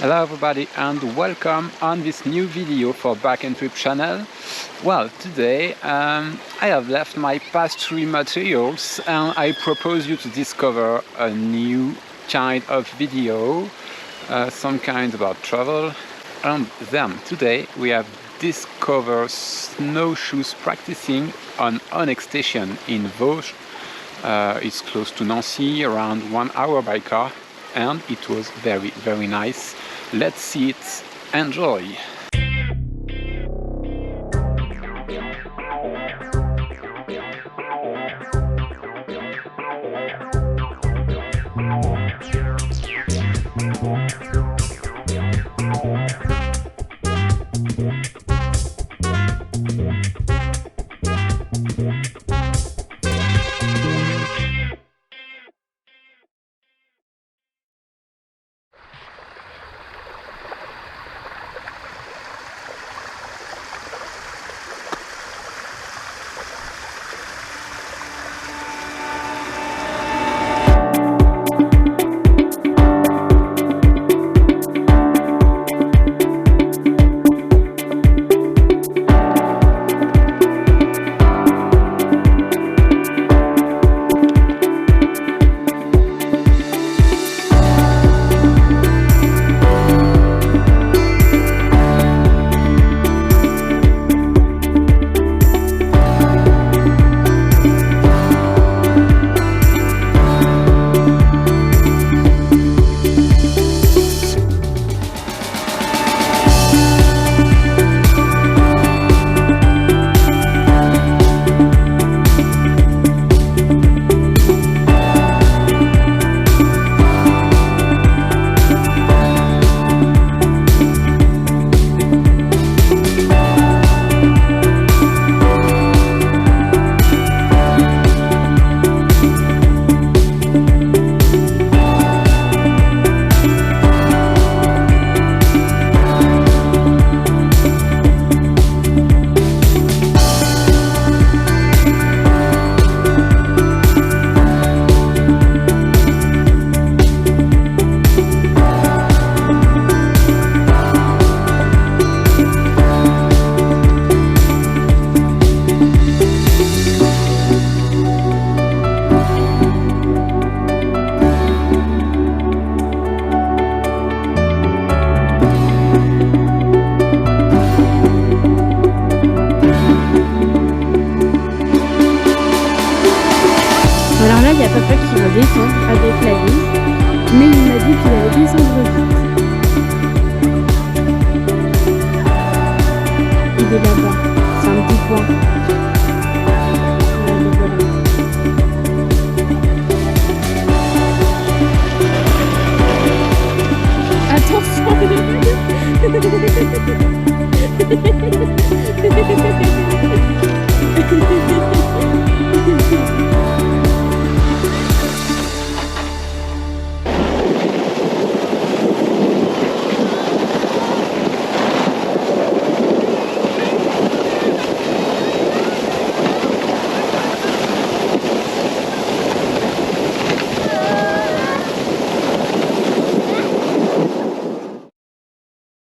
Hello everybody and welcome on this new video for Bakentrip channel. Well, today I have left my past 3 materials and I propose you to discover a new kind of video, some kind about travel. And then today we have discovered snowshoes practicing on Hohneck station in Vosges. It's close to Nancy, around 1 hour by car, and it was very nice. Let's see it. Enjoy! Alors là, il y a papa qui va descendre avec la vis, mais il m'a dit qu'il allait descendre vite. Il est là-bas, c'est un petit point.